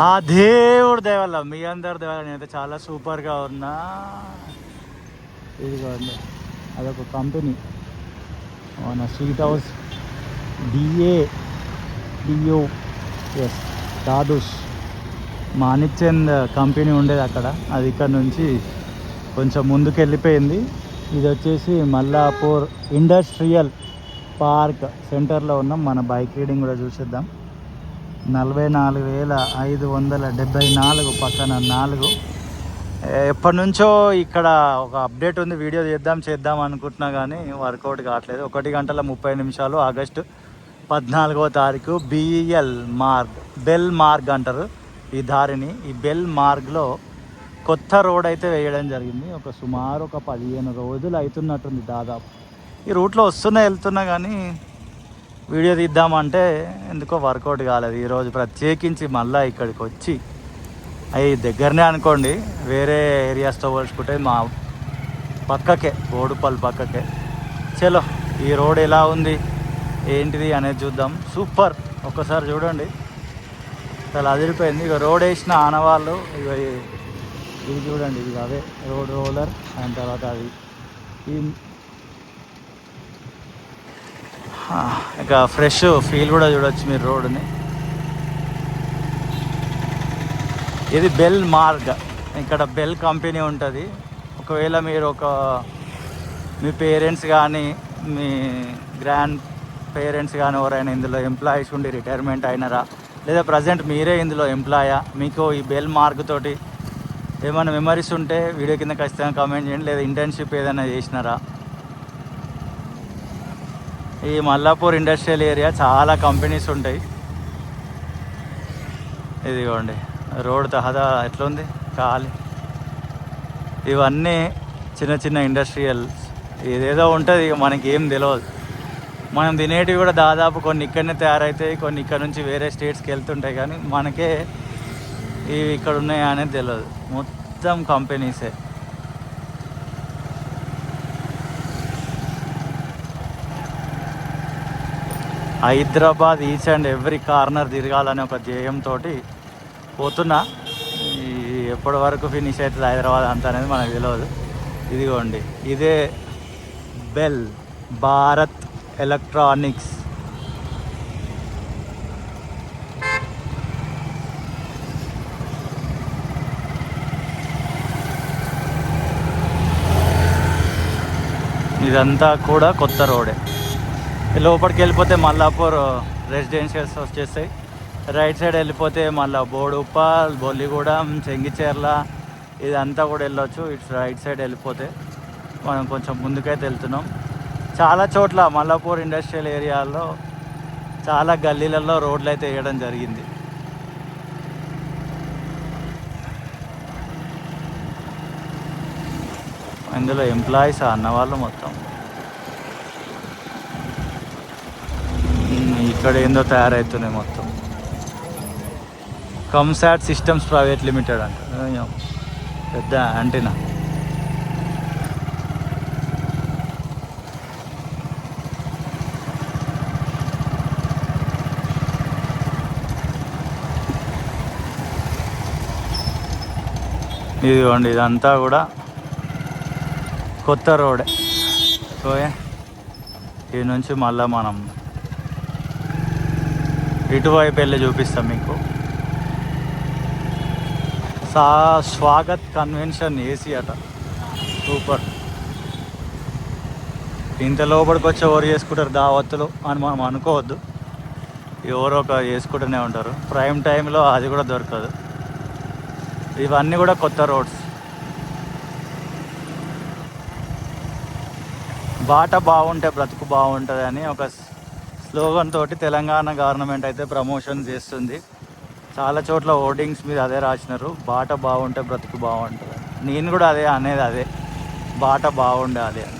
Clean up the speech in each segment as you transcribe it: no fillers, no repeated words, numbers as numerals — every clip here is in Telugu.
ఆ దేవుడు దేవల్ల మీ అందరి దేవాల నేనైతే చాలా సూపర్గా ఉన్నా. ఇదిగోండి అదొక కంపెనీ మన స్వీట్ హౌస్ డిఓ ఎస్ దాదుష్ మాణిక్చంద్ కంపెనీ ఉండేది అక్కడ. అది ఇక్కడ నుంచి కొంచెం ముందుకు వెళ్ళిపోయింది. ఇది వచ్చేసి మల్లాపూర్ ఇండస్ట్రియల్ పార్క్ సెంటర్లో ఉన్నాం. మన బైక్ రీడింగ్ కూడా చూసేద్దాం. 44,574 పక్కన 4. ఎప్పటి నుంచో ఇక్కడ ఒక అప్డేట్ ఉంది, వీడియో చేద్దాం అనుకుంటున్నా కానీ వర్కౌట్ కావట్లేదు. 1:30 ఆగస్టు 14వ తారీఖు బెల్ మార్గ్ అంటారు ఈ దారిని. ఈ బెల్ మార్గ్లో కొత్త రోడ్ అయితే వేయడం జరిగింది. సుమారు ఒక 15 రోజులు అవుతున్నట్టుంది దాదాపు. ఈ రూట్లో వెళ్తున్నా కానీ వీడియో తీద్దామంటే ఎందుకో వర్కౌట్ కాలేదు. ఈరోజు ప్రత్యేకించి మళ్ళీ ఇక్కడికి వచ్చి, అవి దగ్గరనే అనుకోండి, వేరే ఏరియాస్తో పోల్చుకుంటే మా పక్కకే, బోడుపల్లి పక్కకే. చలో ఈ రోడ్ ఎలా ఉంది ఏంటిది అనేది చూద్దాం. సూపర్, ఒక్కసారి చూడండి, చాలా అదిరిపోయింది. ఇక రోడ్ వేసిన ఆనవాళ్ళు ఇక ఇది చూడండి, ఇది అవే రోడ్ రోలర్. దాని తర్వాత అది ఇక ఫ్రెష్ ఫీల్ కూడా చూడొచ్చు మీరు రోడ్ని. ఇది బెల్ మార్గ్, ఇక్కడ బెల్ కంపెనీ ఉంటుంది. ఒకవేళ మీరు మీ పేరెంట్స్ కానీ మీ గ్రాండ్ పేరెంట్స్ కానీ ఎవరైనా ఇందులో ఎంప్లాయీస్ ఉండి రిటైర్మెంట్ అయినారా, లేదా ప్రజెంట్ మీరే ఇందులో ఎంప్లాయా, మీకు ఈ బెల్ మార్గ్ తోటి ఏమైనా మెమరీస్ ఉంటే వీడియో కింద ఖచ్చితంగా కామెంట్ చేయండి. లేదా ఇంటర్న్షిప్ ఏదైనా చేసినారా. ఈ మల్లాపూర్ ఇండస్ట్రియల్ ఏరియా చాలా కంపెనీస్ ఉంటాయి. ఇదిగోండి రోడ్ తహదా ఎట్లుంది, ఖాళీ. ఇవన్నీ చిన్న చిన్న ఇండస్ట్రియల్స్. ఏదేదో ఉంటుంది, మనకి ఏం తెలియదు. మనం తినేటివి కూడా దాదాపు కొన్ని ఇక్కడనే తయారవుతాయి, కొన్ని ఇక్కడ నుంచి వేరే స్టేట్స్కి వెళ్తుంటాయి. కానీ మనకే ఇవి ఇక్కడ ఉన్నాయా అనేది తెలియదు. మొత్తం కంపెనీసే. Hyderabad each and every corner తిరగాలనే ఒక ధ్యేయంతో పోతున్నా. ఎప్పటి వరకు ఫినిష్ అవుతుంది హైదరాబాద్ అంతా అనేది మనకు తెలియదు. ఇదిగోండి ఇదే బెల్ భారత్ ఎలక్ట్రానిక్స్. ఇదంతా కూడా కొత్త రోడే. లోపలికి వెళ్ళిపోతే మల్లాపూర్ రెసిడెన్షియల్స్ వచ్చేస్తాయి. రైట్ సైడ్ వెళ్ళిపోతే మళ్ళీ బోడుప్పల్, బొల్లిగూడెం, చెంగిచెర్ల ఇదంతా కూడా వెళ్ళొచ్చు. ఇటు రైట్ సైడ్ వెళ్ళిపోతే మనం కొంచెం ముందుకైతే వెళ్తున్నాం. చాలా చోట్ల మల్లాపూర్ ఇండస్ట్రియల్ ఏరియాలో చాలా గల్లీలలో రోడ్లు అయితే వేయడం జరిగింది. ఇందులో ఎంప్లాయీస్ అన్నవాళ్ళు మొత్తం ఇక్కడ ఏందో తయారవుతున్నాయి మొత్తం. కమ్సాట్ సిస్టమ్స్ ప్రైవేట్ లిమిటెడ్ అంట, పెద్ద యాంటీనా. ఇదిగోండి ఇదంతా కూడా కొత్త రోడే. ఓకే, ఈ నుంచి మళ్ళీ మనం ఇటువైపు వెళ్ళి చూపిస్తాం మీకు. స్వాగత్ కన్వెన్షన్ ఏసీ అట, సూపర్. ఇంత లోపలికి వచ్చి ఎవరు చేసుకుంటారు దావత్తులు అని మనం అనుకోవద్దు. ఎవరో ఒక చేసుకుంటూనే ఉంటారు. ప్రైమ్ టైంలో అది కూడా దొరకదు. ఇవన్నీ కూడా కొత్త రోడ్స్. బాట బాగుంటే బ్రతుకు బాగుంటుంది అని ఒక స్లోగన్ తోటి తెలంగాణ గవర్నమెంట్ అయితే ప్రమోషన్ చేస్తుంది. చాలా చోట్ల హోర్డింగ్స్ మీద అదే రాసినారు, బాట బాగుంటే బ్రతుకు బాగుంటుంది. నేను కూడా అదే బాట బాగుండాలి అని.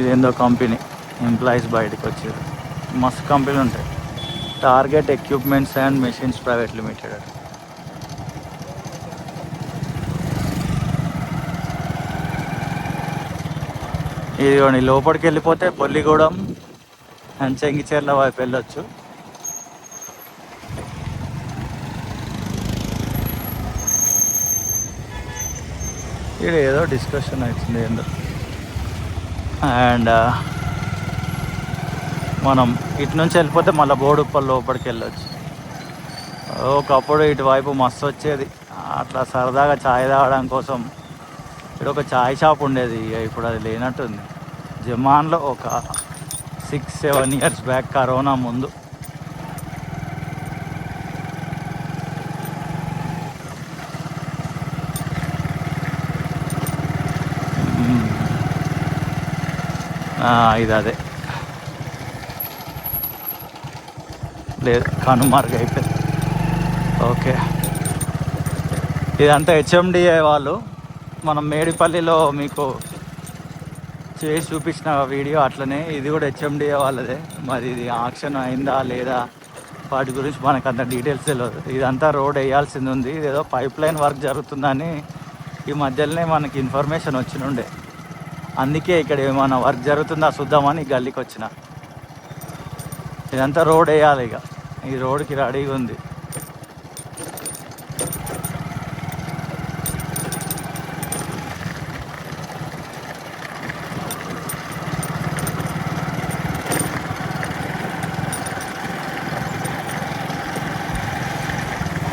ఇదేందో కంపెనీ, ఎంప్లాయీస్ బయటకు వచ్చారు. మస్తు కంపెనీలు ఉంటాయి. Target equipments and machines private limited. ఇదిగోండి లోపలికి వెళ్ళిపోతే బొల్లిగూడెం అండ్ చెంగిచెర్ల వైపు వెళ్ళొచ్చు. ఇక్కడ ఏదో డిస్కషన్ అవుతుంది ఏందో. అండ్ మనం ఇటు నుంచి వెళ్ళిపోతే మళ్ళీ బోడుప్పల్ లోపలికి వెళ్ళొచ్చు. ఒకప్పుడు ఇటువైపు మస్తు వచ్చేది, అట్లా సరదాగా ఛాయ్ తాగడం కోసం. ఇక్కడ ఒక ఛాయ్ షాప్ ఉండేది, ఇప్పుడు అది లేనట్టుంది. జమాన్లో ఒక 6-7 ఇయర్స్ బ్యాక్, కరోనా ముందు. ఇది అదే లేదు, కనుమరుగు అయిపోయింది. ఓకే, ఇదంతా హెచ్ఎండిఏ వాళ్ళు. మనం మేడిపల్లిలో మీకు చేసి చూపించిన వీడియో అట్లనే ఇది కూడా హెచ్ఎండిఏ వాళ్ళదే. మరి ఇది ఆక్షన్ అయిందా లేదా వాటి గురించి మనకు అంత డీటెయిల్స్ తెలియదు. ఇదంతా రోడ్ వేయాల్సింది ఉంది, ఇదేదో పైప్ లైన్ వర్క్ జరుగుతుందని ఈ మధ్యలోనే మనకి ఇన్ఫర్మేషన్ వచ్చినుండే. అందుకే ఇక్కడ ఏమైనా వర్క్ జరుగుతుందా చూద్దామని గల్లీకి వచ్చిన. ఇదంతా రోడ్ వేయాలి, ఇక ఈ రోడ్కి రెడీగా ఉంది.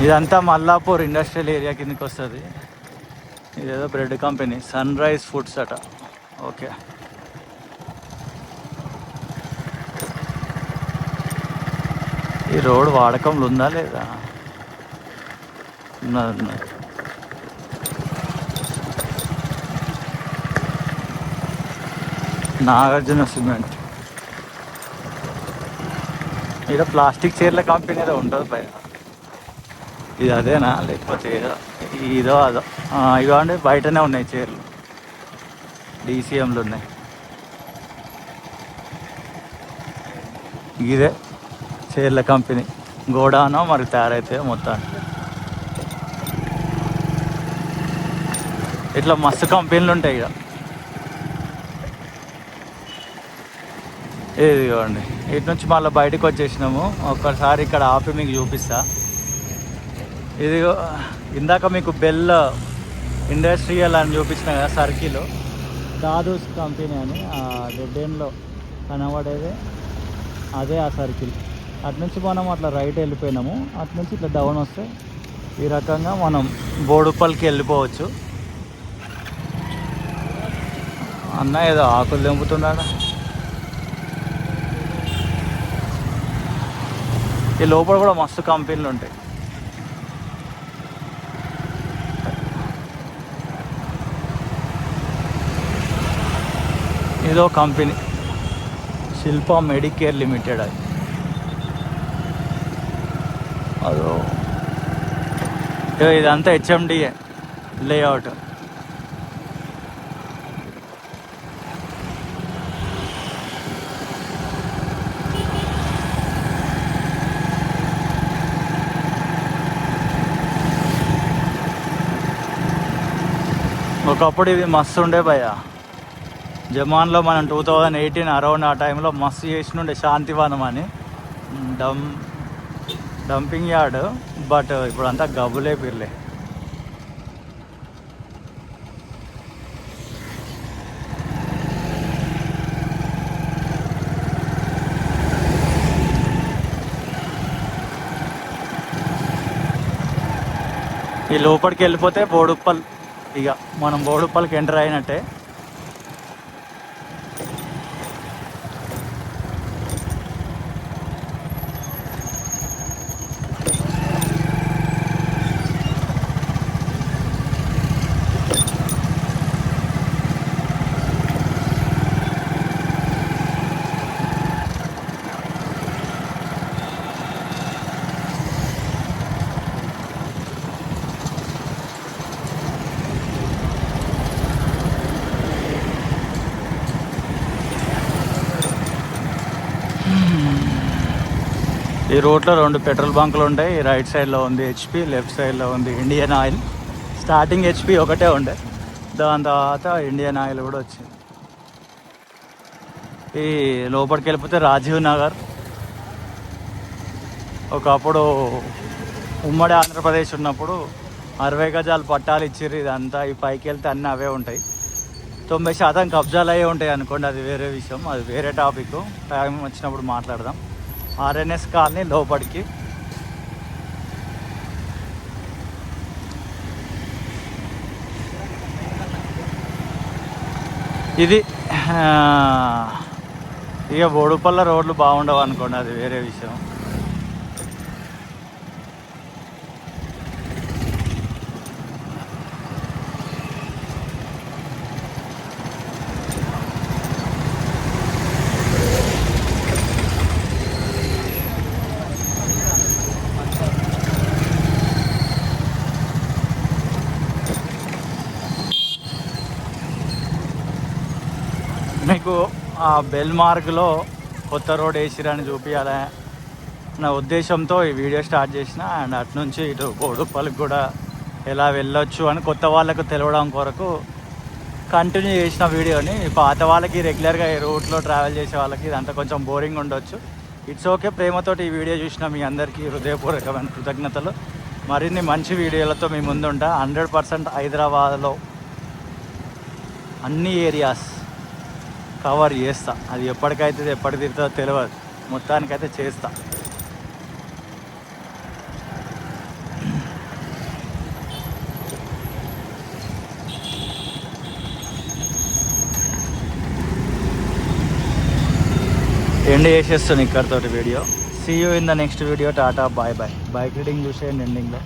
ఇదంతా మల్లాపూర్ ఇండస్ట్రియల్ ఏరియా కిందకి వస్తుంది. ఇదేదో bread company, Sunrise Foods అట. ఓకే, ఈ రోడ్ వాడకంలో ఉందా లేదా? ఉన్నది. నాగార్జున సిమెంట్. ఇక్కడ ప్లాస్టిక్ చైర్ల కంపెనీ ఏదో ఉంటుంది పైన. ఇది అదేనా లేకపోతే ఇదో అదో? ఇవ్వండి, బయటనే ఉన్నాయి చైర్లు, డీసీఎంలు ఉన్నాయి. ఇదే చైర్ల కంపెనీ గోడానో మరి తయారైతే మొత్తానికి. ఇట్లా మస్తు కంపెనీలు ఉంటాయి ఇక. ఇదిగోండి, ఇటు నుంచి మళ్ళీ బయటకు వచ్చేసినాము. ఒక్కసారి ఇక్కడ ఆపి మీకు చూపిస్తా. ఇదిగో ఇందాక మీకు బెల్ ఇండస్ట్రియల్ అని చూపించిన కదా సర్కిల్, దాదూస్ కంపెనీ అని ఆ డెడ్ ఎండ్లో కనబడేదే అదే ఆ సర్కిల్. అటు నుంచి మనం అట్లా రైట్ వెళ్ళిపోయినాము, అటు నుంచి ఇట్లా డౌన్ వస్తే ఈ రకంగా మనం బోడుప్పల్కి వెళ్ళిపోవచ్చు. అన్న ఏదో ఆకులు తెంపుతున్నాడు. ఈ లోపల కూడా మస్తు కంపెనీలు ఉంటాయి. ఇదో కంపెనీ శిల్ప మెడికేర్ లిమిటెడ్. అది అదో ఇదంతా హెచ్ఎండిఏ లేఅవుట్. ఒకప్పుడు ఇది మస్తు ఉండే భయ్యా. జమాన్లో మనం 2018 అరౌండ్ ఆ టైంలో మస్తు చేసినుండే శాంతివనం అని డంపింగ్ యార్డ్. బట్ ఇప్పుడు అంతా గబ్బులే పిర్లే. ఈ లోపలికి వెళ్ళిపోతే బోడుప్పల్. ఇక మనం బోడుప్పల్కి ఎంటర్ అయినట్టే. ఈ రోడ్లో 2 పెట్రోల్ బంకులు ఉంటాయి. రైట్ సైడ్లో ఉంది హెచ్పి, లెఫ్ట్ సైడ్లో ఉంది ఇండియన్ ఆయిల్. స్టార్టింగ్ హెచ్పి ఒకటే ఉండే, దాని తర్వాత ఇండియన్ ఆయిల్ కూడా వచ్చింది. ఈ లోపలికి వెళ్ళిపోతే రాజీవ్ నగర్. ఒకప్పుడు ఉమ్మడి ఆంధ్రప్రదేశ్ ఉన్నప్పుడు 60 గజాలు పట్టాలు ఇచ్చిర్రు. ఇదంతా ఈ పైకి వెళ్తే అన్నీ అవే ఉంటాయి. 90% కబ్జాలు అయ్యే ఉంటాయి అనుకోండి, అది వేరే విషయం, అది వేరే టాపిక్. టైం వచ్చినప్పుడు మాట్లాడదాం. ఆర్ఎన్ఎస్ కాలనీ లోపలికి. ఇది ఇక బోడుపల్ల రోడ్లు బాగుండవు అనుకోండి, అది వేరే విషయం. మీకు ఆ బెల్ మార్గ్లో కొత్త రోడ్ వేసిరని చూపించాలి నా ఉద్దేశంతో ఈ వీడియో స్టార్ట్ చేసిన. అండ్ అటు నుంచి ఇటు బోడుపల్లికి కూడా ఎలా వెళ్ళొచ్చు అని కొత్త వాళ్ళకు తెలవడం కొరకు కంటిన్యూ చేసిన వీడియోని. పాత వాళ్ళకి రెగ్యులర్గా ఈ రూట్లో ట్రావెల్ చేసే వాళ్ళకి ఇదంతా కొంచెం బోరింగ్ ఉండొచ్చు. It's okay. ప్రేమతోటి ఈ వీడియో చూసిన మీ అందరికీ హృదయపూర్వకమైన కృతజ్ఞతలు. మరిన్ని మంచి వీడియోలతో మీ ముందుంటా. 100% హైదరాబాద్లో అన్ని ఏరియాస్ కవర్ చేస్తా. అది ఎప్పటికైతే ఎప్పటి తిరుగుతుందో తెలియదు, మొత్తానికైతే చేస్తా. ఎండ్ చేసేస్తాను ఇక్కడితోటి video. See you in the next video. Tata, bye bye. Bike reading చూసేయండి ఎండింగ్లో.